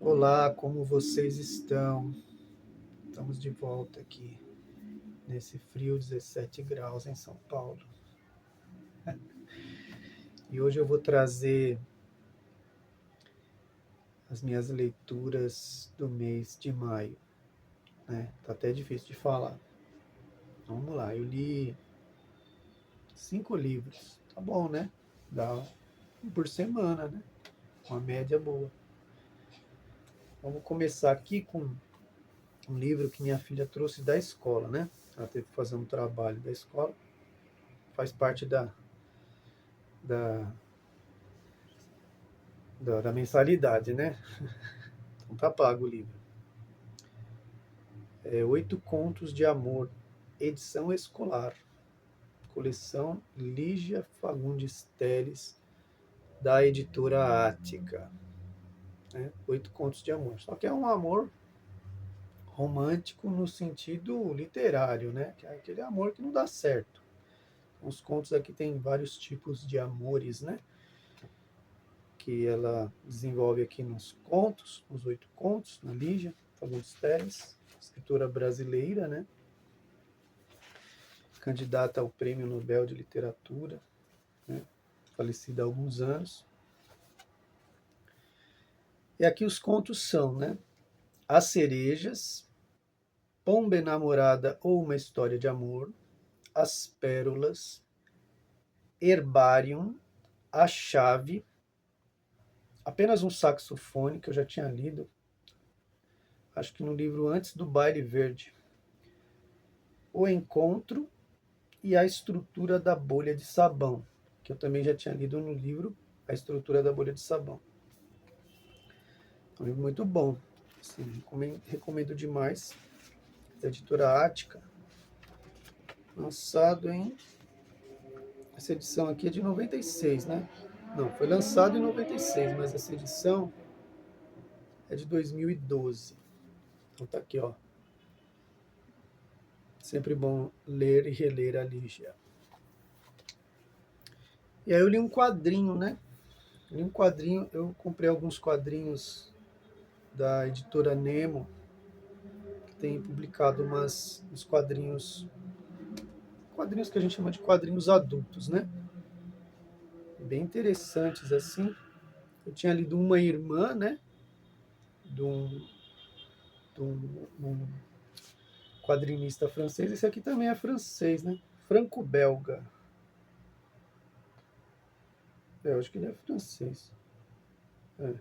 Olá, como vocês estão? Estamos de volta aqui nesse frio 17 graus em São Paulo. E hoje eu vou trazer as minhas leituras do mês de maio, né? Tá até difícil de falar. Vamos lá, eu li 5 livros. Tá bom, né? Dá um por semana, né? Uma média boa. Vamos começar aqui com um livro que minha filha trouxe da escola, né? Ela teve que fazer um trabalho da escola. Faz parte da, da mensalidade, né? Então tá pago o livro. É Oito Contos de Amor, edição escolar, coleção Lígia Fagundes Telles, da editora Ática. Né? Oito Contos de Amor. Só que é um amor romântico no sentido literário, né? Que é aquele amor que não dá certo. Os contos aqui tem vários tipos de amores, né? Que ela desenvolve aqui nos contos, nos oito contos, na Lígia Fagundes Telles, escritora brasileira, né? Candidata ao Prêmio Nobel de Literatura, né? Falecida há alguns anos. E aqui os contos são, né? As Cerejas, Pomba Enamorada ou Uma História de Amor, As Pérolas, Herbarium, A Chave, Apenas um Saxofone, que eu já tinha lido, acho que no livro Antes do Baile Verde, O Encontro e A Estrutura da Bolha de Sabão, que eu também já tinha lido no livro A Estrutura da Bolha de Sabão. É um livro muito bom, assim, recomendo demais. Da editora Ática, lançado em... Essa edição aqui é de 96, né? Não, foi lançado em 96, mas essa edição é de 2012. Então tá aqui, ó. Sempre bom ler e reler a Lígia. E aí eu li um quadrinho, né? Li um quadrinho, eu comprei alguns quadrinhos da editora Nemo, que tem publicado uns quadrinhos que a gente chama de quadrinhos adultos, né? Bem interessantes assim. Eu tinha lido Uma Irmã, né? De um quadrinista francês. Esse aqui também é francês, né? Franco-belga. Eu acho que ele é francês. É.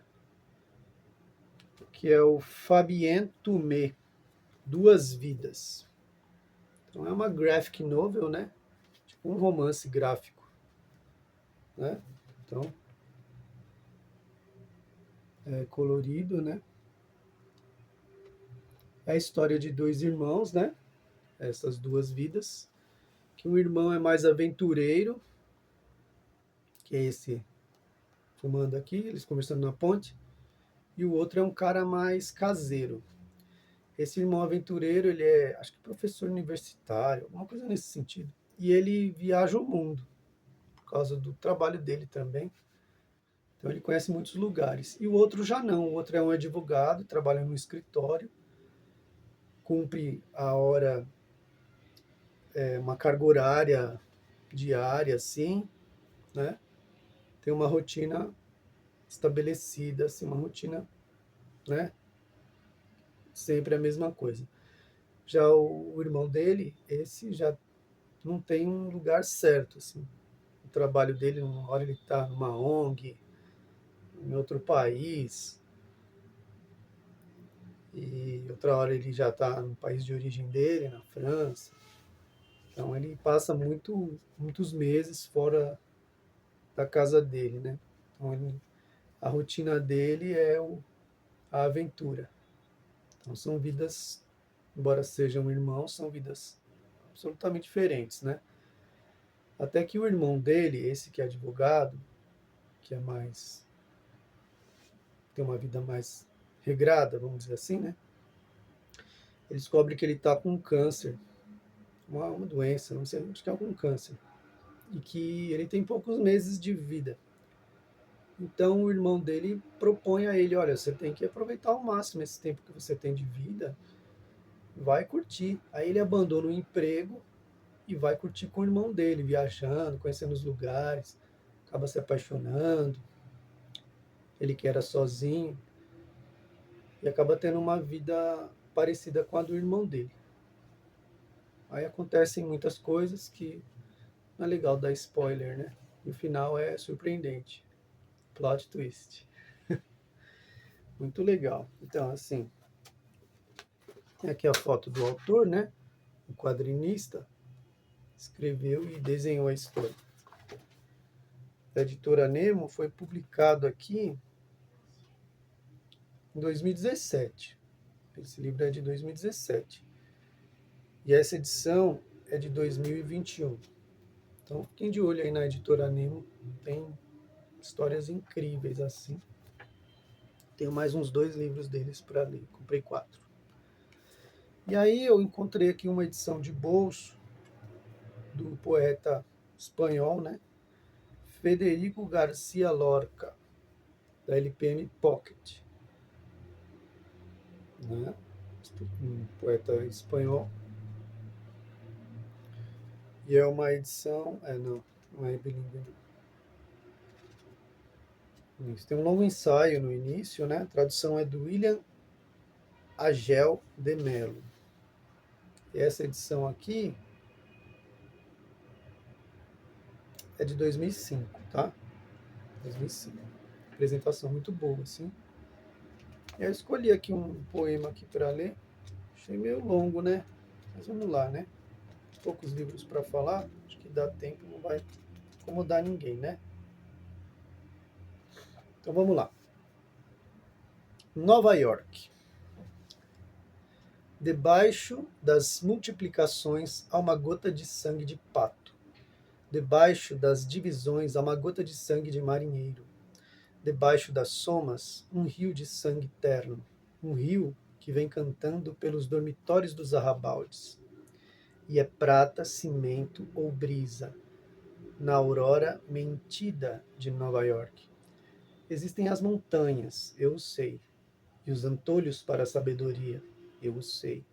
Que é o Fabien Toumé, Duas Vidas. Então é uma graphic novel, né? Tipo um romance gráfico, né? Então é colorido, né? É a história de dois irmãos, né? Essas duas vidas. Que um irmão é mais aventureiro, que é esse fumando aqui, eles conversando na ponte, e o outro é um cara mais caseiro. Esse irmão aventureiro, ele é, acho que professor universitário, alguma coisa nesse sentido. E ele viaja o mundo, por causa do trabalho dele também. Então ele conhece muitos lugares. E o outro já não, o outro é um advogado, trabalha no escritório, cumpre a hora, uma carga horária diária, assim, né? Tem uma rotina estabelecida, assim, uma rotina, né? Sempre a mesma coisa. Já o irmão dele, esse já não tem um lugar certo, assim. O trabalho dele, uma hora ele está numa ONG, em outro país, e outra hora ele já está no país de origem dele, na França. Então ele passa muitos meses fora da casa dele, né? Então a rotina dele é a aventura. Então são vidas, embora sejam irmãos, são vidas absolutamente diferentes, né? Até que o irmão dele, esse que é advogado, que é mais tem uma vida mais regrada, vamos dizer assim, né? Ele descobre que ele está com câncer, uma doença, não sei, acho que é algum câncer, e que ele tem poucos meses de vida. Então o irmão dele propõe a ele, olha, você tem que aproveitar ao máximo esse tempo que você tem de vida, vai curtir. Aí ele abandona o emprego e vai curtir com o irmão dele, viajando, conhecendo os lugares, acaba se apaixonando, ele que era sozinho, e acaba tendo uma vida parecida com a do irmão dele. Aí acontecem muitas coisas que não é legal dar spoiler, né? E o final é surpreendente. Plot twist. Muito legal. Então, assim, tem aqui a foto do autor, né? O quadrinista escreveu e desenhou a história. Da editora Nemo foi publicado aqui em 2017. Esse livro é de 2017. E essa edição é de 2021. Então, fiquem de olho aí na editora Nemo. Tem histórias incríveis assim. Tenho mais uns 2 livros deles para ler. Comprei 4. E aí eu encontrei aqui uma edição de bolso do poeta espanhol, né? Federico Garcia Lorca, da LPM Pocket, né? Um poeta espanhol. E é uma edição. Não é bilíngue. Isso. Tem um longo ensaio no início, né? A tradução é do William Agel de Mello. E essa edição aqui é de 2005, tá? 2005. Apresentação muito boa, assim. Eu escolhi aqui um poema aqui para ler. Achei meio longo, né? Mas vamos lá, né? Poucos livros para falar. Acho que dá tempo, não vai incomodar ninguém, né? Então vamos lá. Nova York. Debaixo das multiplicações há uma gota de sangue de pato. Debaixo das divisões há uma gota de sangue de marinheiro. Debaixo das somas, um rio de sangue terno. Um rio que vem cantando pelos dormitórios dos arrabaldes. E é prata, cimento ou brisa, na aurora mentida de Nova York. Existem as montanhas, eu o sei, e os antolhos para a sabedoria, eu o sei.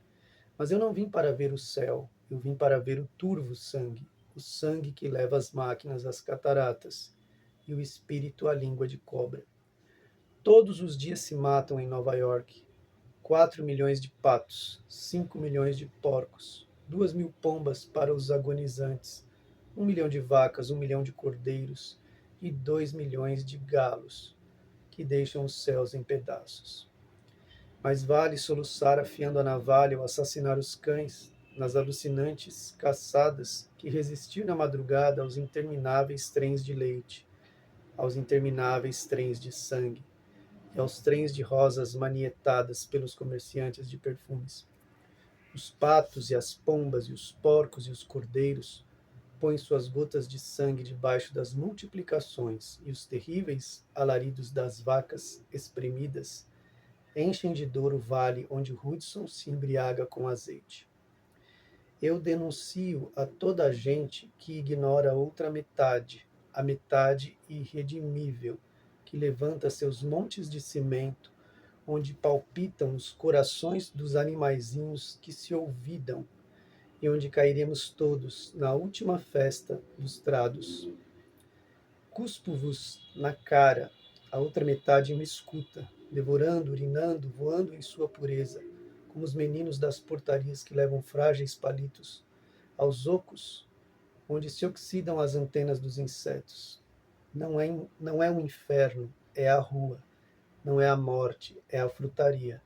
Mas eu não vim para ver o céu, eu vim para ver o turvo sangue, o sangue que leva as máquinas às cataratas, e o espírito à língua de cobra. Todos os dias se matam em Nova York 4 milhões de patos, 5 milhões de porcos, 2.000 pombas para os agonizantes, 1 milhão de vacas, 1 milhão de cordeiros e 2 milhões de galos, que deixam os céus em pedaços. Mas vale soluçar afiando a navalha ou assassinar os cães nas alucinantes caçadas que resistir na madrugada aos intermináveis trens de leite, aos intermináveis trens de sangue e aos trens de rosas manietadas pelos comerciantes de perfumes. Os patos e as pombas e os porcos e os cordeiros põem suas gotas de sangue debaixo das multiplicações, e os terríveis alaridos das vacas espremidas enchem de dor o vale onde Hudson se embriaga com azeite. Eu denuncio a toda a gente que ignora outra metade, a metade irredimível, que levanta seus montes de cimento, onde palpitam os corações dos animaizinhos que se olvidam, e onde cairemos todos na última festa dos trados. Cuspo-vos na cara, a outra metade me escuta, devorando, urinando, voando em sua pureza, como os meninos das portarias que levam frágeis palitos aos ocos, onde se oxidam as antenas dos insetos. Não é um inferno, é a rua. Não é a morte, é a frutaria.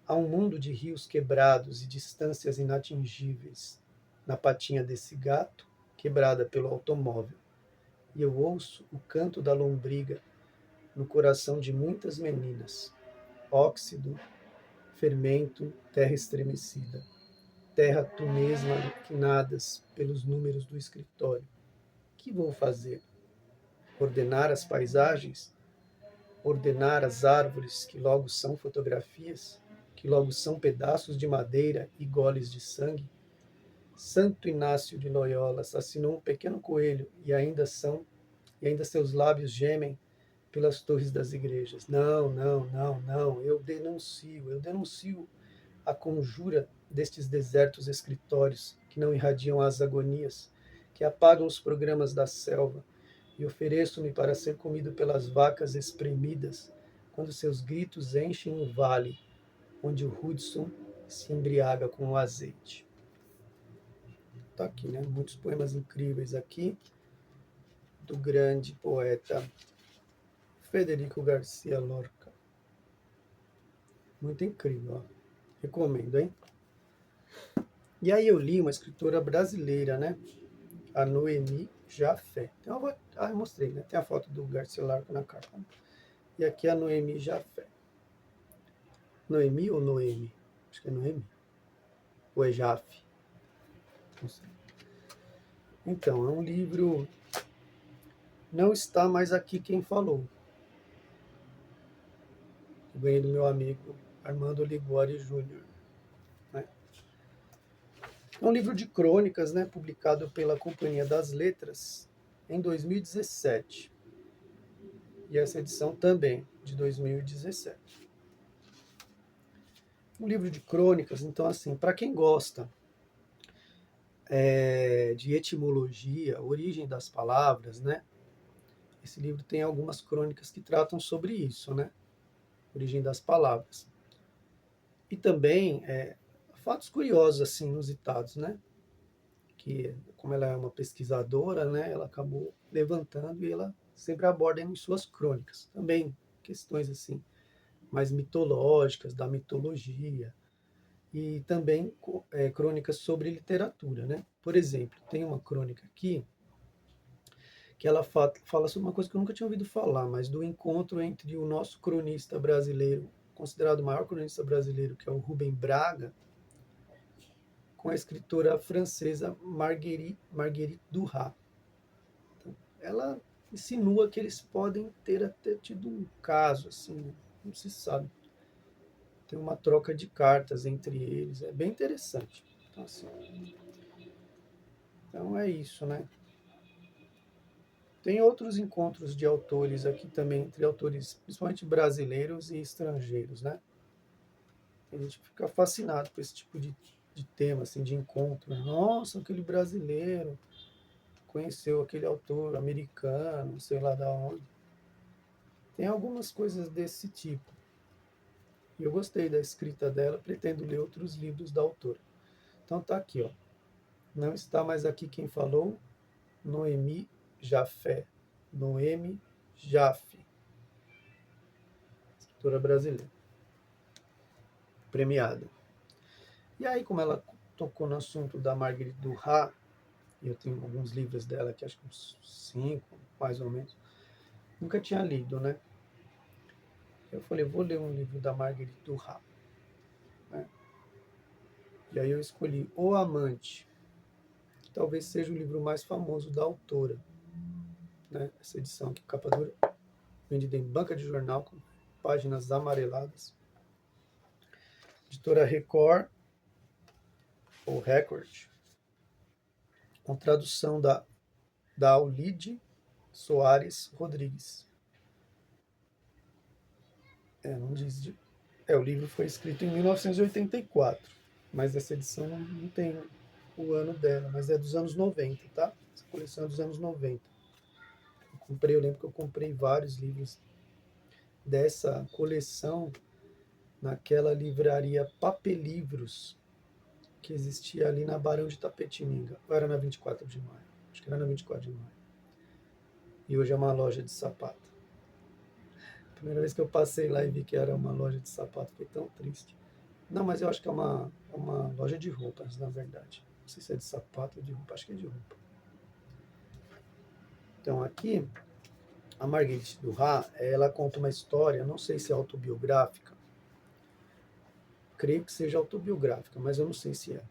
Há um mundo de rios quebrados e distâncias inatingíveis na patinha desse gato, quebrada pelo automóvel. E eu ouço o canto da lombriga no coração de muitas meninas. Óxido, fermento, terra estremecida. Terra tu mesma que nadas pelos números do escritório. Que vou fazer? Ordenar as paisagens? Ordenar as árvores que logo são fotografias? Que logo são pedaços de madeira e goles de sangue? Santo Inácio de Loyola assassinou um pequeno coelho e ainda seus lábios gemem pelas torres das igrejas. Não, não, não, não. Eu denuncio a conjura destes desertos escritórios que não irradiam as agonias, que apagam os programas da selva, e ofereço-me para ser comido pelas vacas espremidas, quando seus gritos enchem o vale, onde o Hudson se embriaga com o azeite. Tá aqui, né? Muitos poemas incríveis aqui, do grande poeta Federico Garcia Lorca. Muito incrível, ó. Recomendo, hein? E aí eu li uma escritora brasileira, né? A Noemi Jafé. Eu mostrei, né? Tem a foto do Garcia Lorca na capa. E aqui a Noemi Jafé. Noemi ou Noemi? Acho que é Noemi. Ou é Jafé? Não sei. Então, é um livro... Não está mais aqui quem falou. Eu ganhei do meu amigo Armando Liguori Júnior. Né? É um livro de crônicas, né? Publicado pela Companhia das Letras em 2017. E essa edição também, de 2017. Um livro de crônicas, então, assim, para quem gosta de etimologia, origem das palavras, né? Esse livro tem algumas crônicas que tratam sobre isso, né? Origem das palavras. E também fatos curiosos, assim, inusitados, né? Que, como ela é uma pesquisadora, né? Ela acabou levantando e ela sempre aborda em suas crônicas. Também questões, assim, mais mitológicas, da mitologia, e também crônicas sobre literatura, né? Por exemplo, tem uma crônica aqui que ela fala sobre uma coisa que eu nunca tinha ouvido falar, mas do encontro entre o nosso cronista brasileiro, considerado o maior cronista brasileiro, que é o Rubem Braga, com a escritora francesa Marguerite Duras. Então, ela insinua que eles podem ter até tido um caso, assim, não se sabe. Tem uma troca de cartas entre eles, é bem interessante. Então, assim, então é isso, né? Tem outros encontros de autores aqui também, entre autores principalmente brasileiros e estrangeiros, né? A gente fica fascinado com esse tipo de tema, assim, de encontro. Nossa, aquele brasileiro conheceu aquele autor americano, sei lá da onde. Tem algumas coisas desse tipo. E eu gostei da escrita dela, pretendo ler outros livros da autora. Então tá aqui, ó. Não está mais aqui quem falou, Noemi Jafé. Noemi Jaffe, escritora brasileira, premiada. E aí, como ela tocou no assunto da Marguerite Duras, e eu tenho alguns livros dela, que acho que uns 5, mais ou menos, nunca tinha lido, né? Eu falei, vou ler um livro da Marguerite Duras. Né? E aí eu escolhi O Amante, que talvez seja o livro mais famoso da autora. Né? Essa edição aqui, capa dura, vendida em banca de jornal, com páginas amareladas. Editora Record, ou Record, com tradução da Aulide Soares Rodrigues. Não diz o livro foi escrito em 1984, mas essa edição não tem o ano dela, mas é dos anos 90, tá? Essa coleção é dos anos 90. Eu lembro que eu comprei vários livros dessa coleção naquela livraria Papelivros, que existia ali na Barão de Tapetininga. Ou era na 24 de maio? Acho que era na 24 de maio. E hoje é uma loja de sapato. Primeira vez que eu passei lá e vi que era uma loja de sapato, fiquei tão triste. Não, mas eu acho que é uma loja de roupas, na verdade. Não sei se é de sapato ou de roupa, acho que é de roupa. Então aqui, a Marguerite Duras, ela conta uma história, não sei se é autobiográfica, creio que seja autobiográfica, mas eu não sei se é.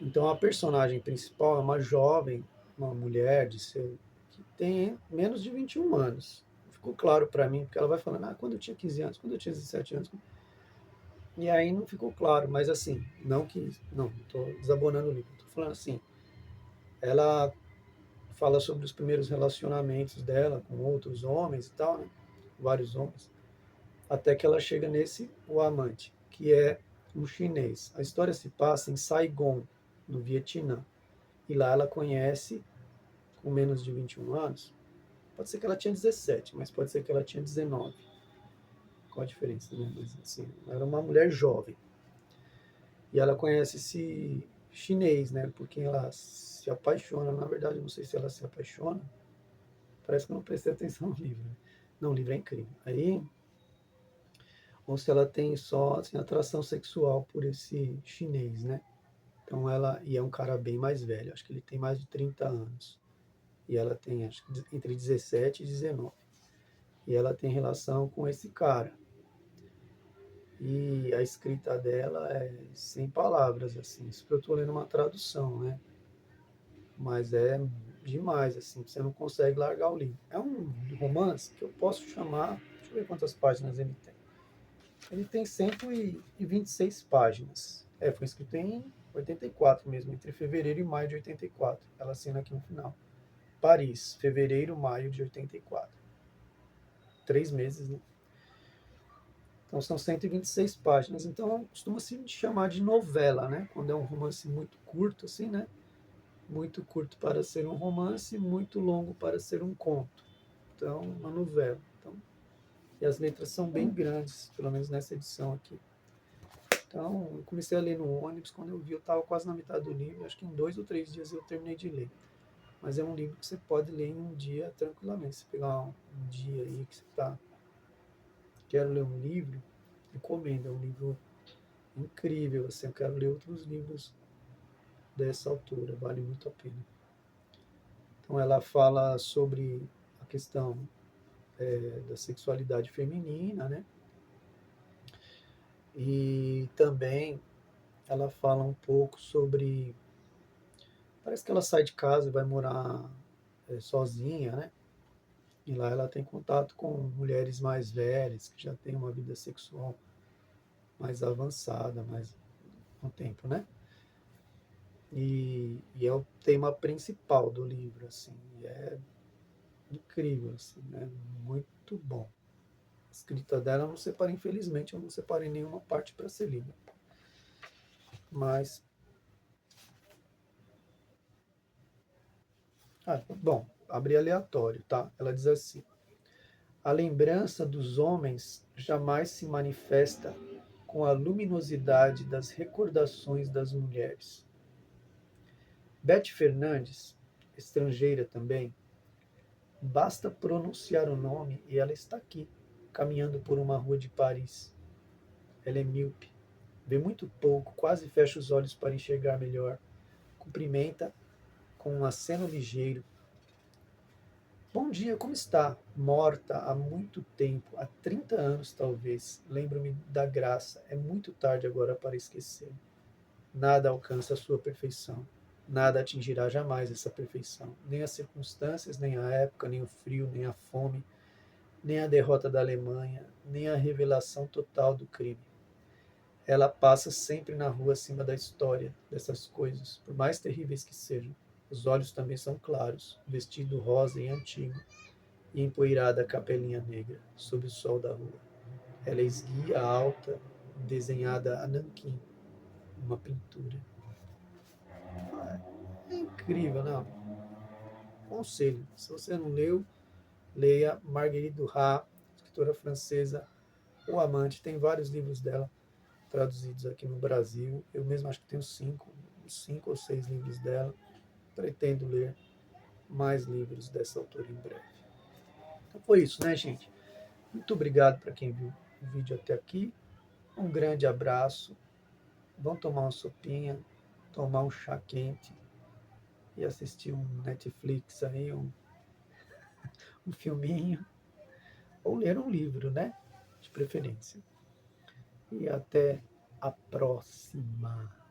Então a personagem principal é uma jovem, uma mulher que tem menos de 21 anos. Ficou claro para mim, porque ela vai falando, quando eu tinha 15 anos, quando eu tinha 17 anos. E aí não ficou claro, mas assim, não estou desabonando o livro, estou falando assim, ela fala sobre os primeiros relacionamentos dela com outros homens e tal, né? Vários homens, até que ela chega nesse, o amante, que é um chinês. A história se passa em Saigon, no Vietnã. E lá ela conhece, com menos de 21 anos, pode ser que ela tinha 17, mas pode ser que ela tinha 19. Qual a diferença, né? Mas assim, ela era uma mulher jovem. E ela conhece esse chinês, né? Por quem ela se apaixona. Na verdade, não sei se ela se apaixona. Parece que eu não prestei atenção no livro, né? Não, o livro é incrível. Aí, ou se ela tem só assim, atração sexual por esse chinês, né? Então ela, e é um cara bem mais velho, acho que ele tem mais de 30 anos. E ela tem, acho que entre 17 e 19. E ela tem relação com esse cara. E a escrita dela é sem palavras, assim. Isso que eu estou lendo uma tradução, né? Mas é demais, assim. Você não consegue largar o livro. É um romance que eu posso chamar. Deixa eu ver quantas páginas ele tem. Ele tem 126 páginas. É, foi escrito em 84 mesmo, entre fevereiro e maio de 84. Ela assina aqui no final. Paris, fevereiro, maio de 84. 3 meses, né? Então são 126 páginas. Então costuma se chamar de novela, né? Quando é um romance muito curto, assim, né? Muito curto para ser um romance, muito longo para ser um conto. Então, uma novela. Então, e as letras são bem grandes, pelo menos nessa edição aqui. Então, eu comecei a ler no ônibus, quando eu vi, eu estava quase na metade do livro, acho que em 2 ou 3 dias eu terminei de ler. Mas é um livro que você pode ler em um dia tranquilamente. Se pegar um dia aí que você está, quero ler um livro, recomendo, é um livro incrível, assim, eu quero ler outros livros dessa autora, vale muito a pena. Então ela fala sobre a questão da sexualidade feminina, né? E também ela fala um pouco sobre, parece que ela sai de casa e vai morar sozinha, né? E lá ela tem contato com mulheres mais velhas, que já têm uma vida sexual mais avançada, mais com o tempo, né? E é o tema principal do livro, assim, e é incrível, assim, né? Muito bom. A escrita dela eu não separei, infelizmente, eu não separei nenhuma parte para ser lida. Mas, bom, abri aleatório, tá? Ela diz assim: a lembrança dos homens jamais se manifesta com a luminosidade das recordações das mulheres. Beth Fernandes, estrangeira também, basta pronunciar o nome e ela está aqui, caminhando por uma rua de Paris. Ela é míope, vê muito pouco, quase fecha os olhos para enxergar melhor. Cumprimenta com um aceno ligeiro. Bom dia, como está? Morta há muito tempo, há 30 anos talvez. Lembro-me da graça. É muito tarde agora para esquecer. Nada alcança a sua perfeição. Nada atingirá jamais essa perfeição. Nem as circunstâncias, nem a época, nem o frio, nem a fome, nem a derrota da Alemanha, nem a revelação total do crime. Ela passa sempre na rua acima da história dessas coisas, por mais terríveis que sejam. Os olhos também são claros, vestido rosa e antigo, e empoeirada a capelinha negra, sob o sol da rua. Ela é esguia, alta, desenhada a nanquim, uma pintura. É incrível, não? Conselho, se você não leu, leia Marguerite Duras, escritora francesa, O Amante. Tem vários livros dela traduzidos aqui no Brasil. Eu mesmo acho que tenho cinco ou seis livros dela. Pretendo ler mais livros dessa autora em breve. Então foi isso, né, gente? Muito obrigado para quem viu o vídeo até aqui. Um grande abraço. Vão tomar uma sopinha, tomar um chá quente e assistir um Netflix aí, um filminho, ou ler um livro, né? De preferência. E até a próxima.